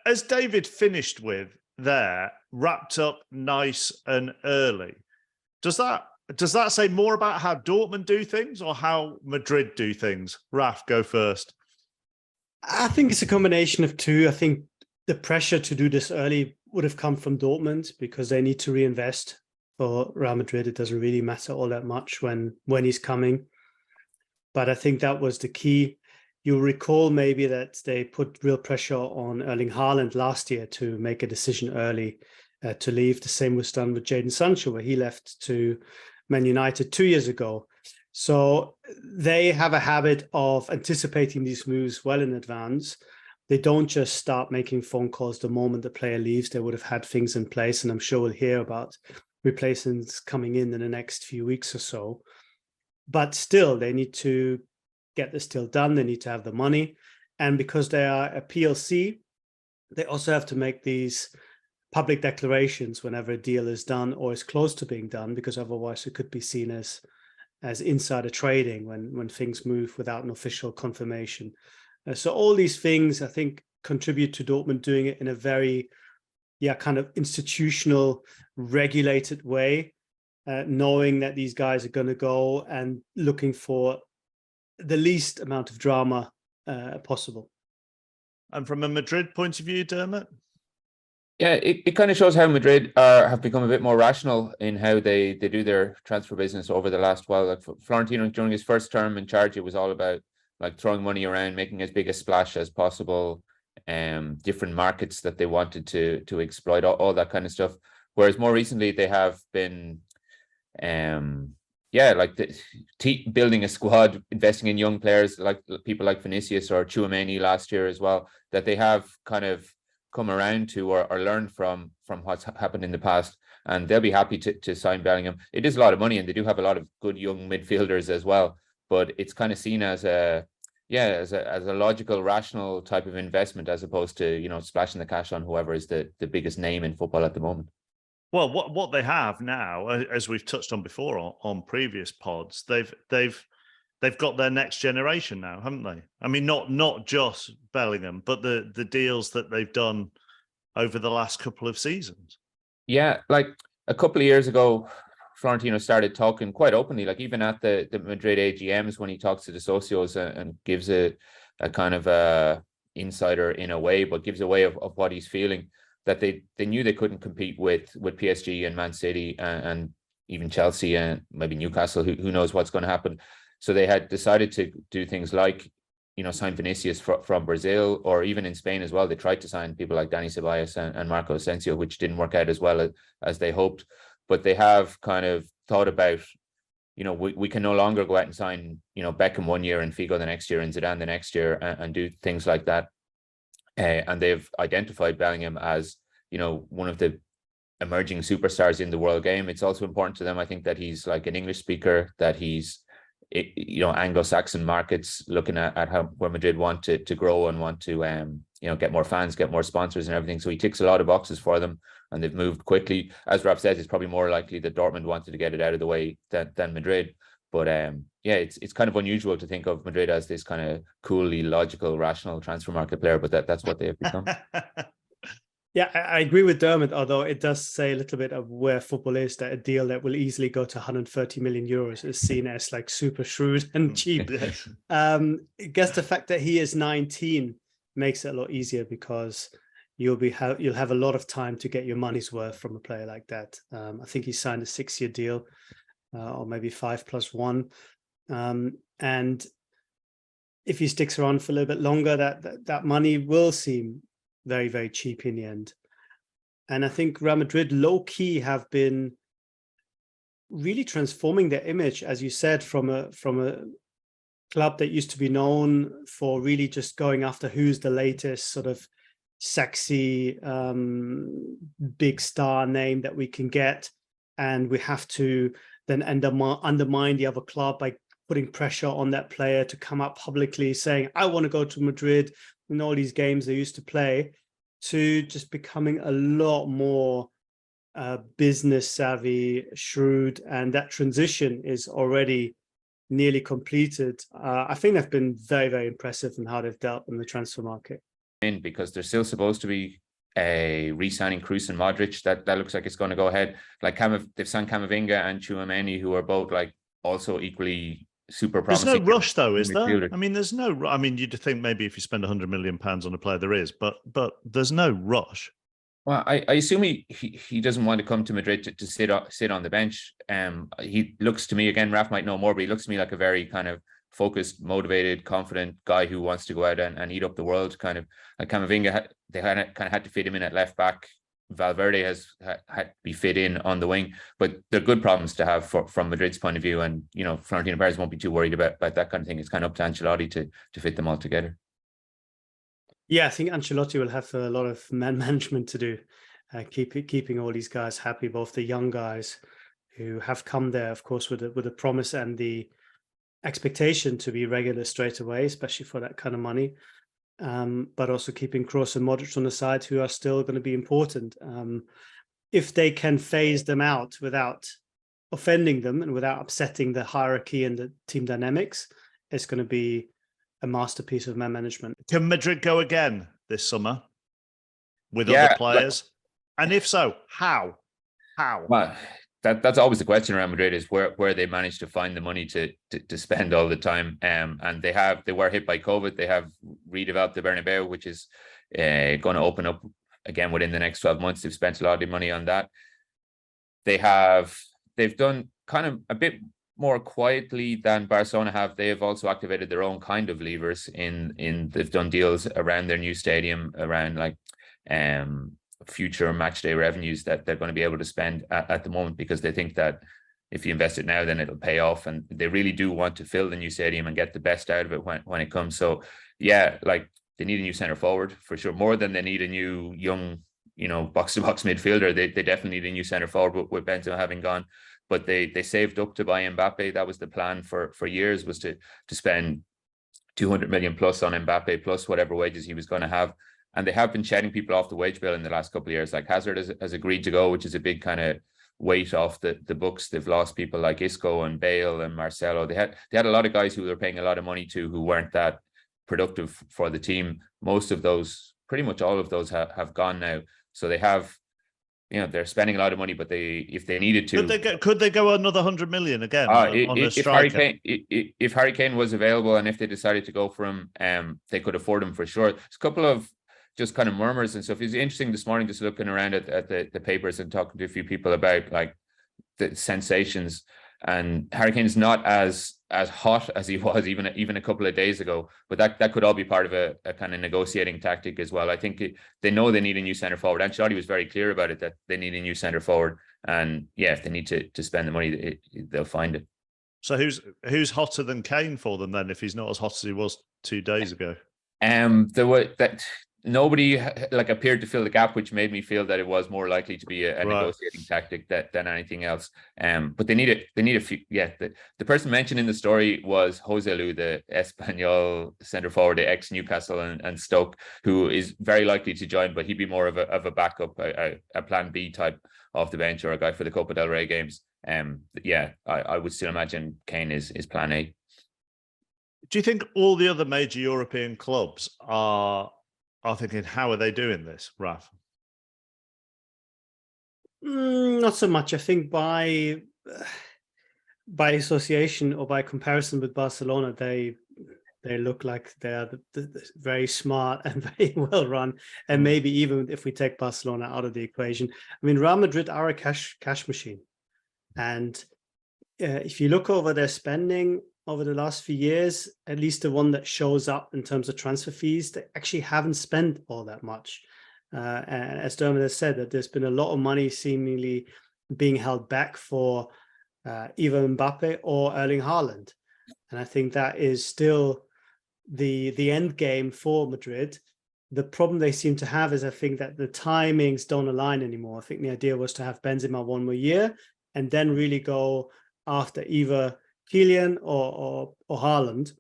as David finished with there, wrapped up nice and early, does that say more about how Dortmund do things or how Madrid do things? Raf, go first. I think it's a combination of two. I think the pressure to do this early would have come from Dortmund because they need to reinvest. For Real Madrid, it doesn't really matter all that much when he's coming. But I think that was the key. You'll recall maybe that they put real pressure on Erling Haaland last year to make a decision early to leave. The same was done with Jadon Sancho, where he left to Man United 2 years ago. So they have a habit of anticipating these moves well in advance. They don't just start making phone calls the moment the player leaves. They would have had things in place, and I'm sure we'll hear about replacements coming in the next few weeks or so. But still, they need to get this deal done. They need to have the money. And because they are a PLC, they also have to make these public declarations whenever a deal is done or is close to being done, because otherwise it could be seen as insider trading when things move without an official confirmation. So all these things, I think, contribute to Dortmund doing it in a very kind of institutional, regulated way, knowing that these guys are going to go and looking for the least amount of drama possible. And from a Madrid point of view, Dermot? Yeah, it kind of shows how Madrid have become a bit more rational in how they do their transfer business over the last while. Like Florentino, during his first term in charge, it was all about like throwing money around, making as big a splash as possible, different markets that they wanted to exploit, all that kind of stuff. Whereas more recently, they have been, building a squad, investing in young players like people like Vinicius or Tchouaméni last year as well, that they have kind of come around to or learned from what's happened in the past, and they'll be happy to sign Bellingham. It is a lot of money, and they do have a lot of good young midfielders as well, but it's kind of seen as a logical, rational type of investment as opposed to splashing the cash on whoever is the biggest name in football at the moment. Well, what they have now, as we've touched on before on previous pods, they've got their next generation now, haven't they? I mean, not just Bellingham, but the deals that they've done over the last couple of seasons. Yeah, like a couple of years ago, Florentino started talking quite openly, like even at the Madrid AGMs when he talks to the socios and gives a kind of a insider in a way, but gives a way of what he's feeling, that they knew they couldn't compete with PSG and Man City and even Chelsea and maybe Newcastle, who knows what's going to happen. So they had decided to do things like, sign Vinicius from Brazil, or even in Spain as well. They tried to sign people like Dani Ceballos and Marco Asensio, which didn't work out as well as they hoped. But they have kind of thought about, we can no longer go out and sign, Beckham 1 year and Figo the next year and Zidane the next year and do things like that. And they've identified Bellingham as, one of the emerging superstars in the world game. It's also important to them, I think, that he's like an English speaker, that he's, Anglo-Saxon markets, looking at where Madrid want to grow and want to, get more fans, get more sponsors and everything. So he ticks a lot of boxes for them, and they've moved quickly. As Raf says, it's probably more likely that Dortmund wanted to get it out of the way than Madrid. But it's kind of unusual to think of Madrid as this kind of coolly logical, rational transfer market player, but that's what they have become. Yeah, I agree with Dermot, although it does say a little bit of where football is, that a deal that will easily go to 130 million euros is seen as like super shrewd and cheap. I guess the fact that he is 19 makes it a lot easier, because you'll have a lot of time to get your money's worth from a player like that. I think he signed a 6-year deal, or maybe 5+1. And if he sticks around for a little bit longer, that money will seem very, very cheap in the end. And I think Real Madrid low-key have been really transforming their image, as you said, from a club that used to be known for really just going after who's the latest sort of sexy big star name that we can get, and we have to then undermine the other club by putting pressure on that player to come up publicly saying, I want to go to Madrid, in all these games they used to play, to just becoming a lot more business savvy, shrewd, and that transition is already nearly completed. I think they've been very, very impressive in how they've dealt in the transfer market. in, because they're still supposed to be re-signing Kroos and Modric. That looks like it's going to go ahead. Like they've signed Camavinga and Tchouaméni, who are both like also equally super promising. There's no rush though, is there? midfielder. I mean, there's no. I mean, you'd think maybe if you spend £100 million on a player, there is, but there's no rush. Well, I assume he doesn't want to come to Madrid to sit on the bench. He looks to me, again, Raph might know more, but he looks to me like a very kind of focused, motivated, confident guy who wants to go out and eat up the world. Kind of like Camavinga, they kind of had to fit him in at left back. Valverde had to be fit in on the wing, but they're good problems to have from Madrid's point of view. And you know, Florentino Perez won't be too worried about that kind of thing. It's kind of up to Ancelotti to fit them all together. Yeah, I think Ancelotti will have a lot of man management to do, keeping all these guys happy, both the young guys who have come there, of course, with the promise and the expectation to be regular straight away, especially for that kind of money. But also keeping Kroos and Modric on the side, who are still going to be important. If they can phase them out without offending them and without upsetting the hierarchy and the team dynamics, it's going to be a masterpiece of man management. Can Madrid go again this summer with other players? And if so, how? Well, that's always the question around Madrid, is where they manage to find the money to spend all the time. And they were hit by COVID. They have redeveloped the Bernabeu, which is going to open up again within the next 12 months. They've spent a lot of money on that. They've done kind of a bit more quietly than Barcelona have. They have also activated their own kind of levers in they've done deals around their new stadium, around like future match day revenues that they're going to be able to spend at the moment, because they think that if you invest it now, then it'll pay off. And they really do want to fill the new stadium and get the best out of it when it comes. So yeah, like they need a new center forward for sure, more than they need a new young, you know, box to box midfielder. They definitely need a new center forward with Benzema having gone. But they saved up to buy Mbappe. That was the plan for years, was to spend 200 million plus on Mbappe, plus whatever wages he was going to have. And they have been shedding people off the wage bill in the last couple of years. Like Hazard has agreed to go, which is a big kind of weight off the books. They've lost people like Isco and Bale and Marcelo. They had a lot of guys who they were paying a lot of money to, who weren't that productive for the team. Most of those, pretty much all of those have gone now. So they have, you know, they're spending a lot of money, but if they needed to, could they go another 100 million again on a striker? If Harry Kane was available, and if they decided to go for him, they could afford him for sure. There's a couple of just kind of murmurs and stuff. It's interesting this morning, just looking around at the papers and talking to a few people about like the sensations. And Harry Kane is not as hot as he was even a couple of days ago, but that could all be part of a kind of negotiating tactic as well. I think they know they need a new centre forward. Ancelotti was very clear about it, that they need a new centre forward, and yeah, if they need to spend the money, they'll find it. So who's hotter than Kane for them then, if he's not as hot as he was 2 days ago? Nobody like appeared to fill the gap, which made me feel that it was more likely to be a negotiating tactic than anything else. But they need a few. Yeah, the person mentioned in the story was Joselu, the Espanyol centre forward, ex Newcastle and Stoke, who is very likely to join, but he'd be more of a backup, a plan B type off the bench, or a guy for the Copa del Rey games. Yeah, I would still imagine Kane is plan A. Do you think all the other major European clubs are thinking, how are they doing this, Raph? Not so much. I think by association or by comparison with Barcelona, they look like they're the very smart and very well run. And maybe even if we take Barcelona out of the equation, I mean, Real Madrid are a cash machine. And if you look over their spending over the last few years, at least the one that shows up in terms of transfer fees, they actually haven't spent all that much. And as Dermot has said, that there's been a lot of money seemingly being held back for either Mbappe or Erling Haaland. And I think that is still the end game for Madrid. The problem they seem to have is, I think, that the timings don't align anymore. I think the idea was to have Benzema one more year and then really go after either Kylian or Haaland.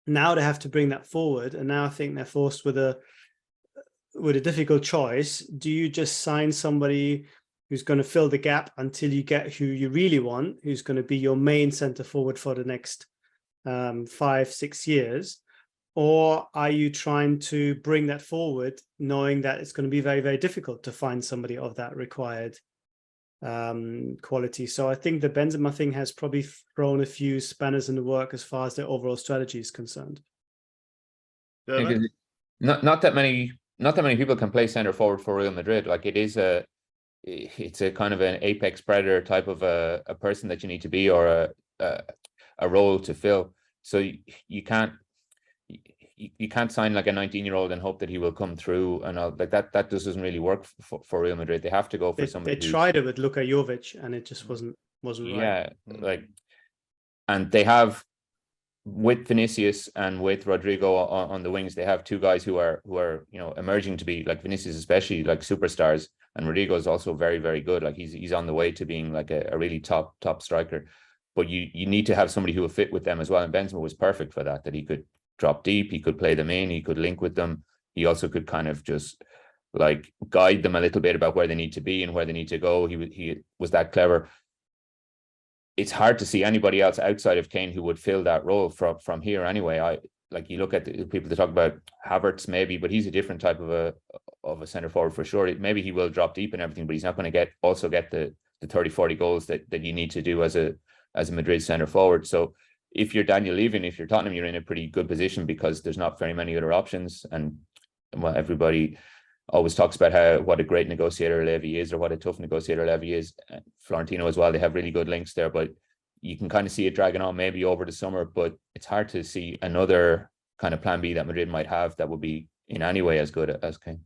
Now they have to bring that forward, and now I think they're forced with a difficult choice. Do you just sign somebody who's going to fill the gap until you get who you really want, who's going to be your main centre forward for the next 5-6 years, or are you trying to bring that forward, knowing that it's going to be very, very difficult to find somebody of that required quality? So I think the Benzema thing has probably thrown a few spanners in the work as far as the overall strategy is concerned. Dermot? Not that many people can play center forward for Real Madrid. Like it's a kind of an apex predator type of a person that you need to be, or a role to fill. So you can't sign like a 19-year-old and hope that he will come through and all like that. That just doesn't really work for Real Madrid. They have to go for somebody. They tried it with Luka Jovic and it just wasn't right. Yeah, like, and they have, with Vinicius and with Rodrigo on the wings, they have two guys who are emerging to be, like Vinicius especially, like superstars, and Rodrigo is also very, very good. Like he's on the way to being like a really top striker. But you need to have somebody who will fit with them as well. And Benzema was perfect for that he could drop deep, he could play them in, he could link with them. He also could kind of just like guide them a little bit about where they need to be and where they need to go. He was that clever. It's hard to see anybody else outside of Kane who would fill that role from here anyway. You look at the people that talk about Havertz maybe, but he's a different type of a center forward for sure. Maybe he will drop deep and everything, but he's not going to get the 30-40 goals that you need to do as a Madrid center forward. So if you're Daniel Levy, if you're Tottenham, you're in a pretty good position because there's not very many other options. And well, everybody always talks about what a great negotiator Levy is, or what a tough negotiator Levy is. Florentino as well, they have really good links there, but you can kind of see it dragging on maybe over the summer, but it's hard to see another kind of plan B that Madrid might have that would be in any way as good as Kane.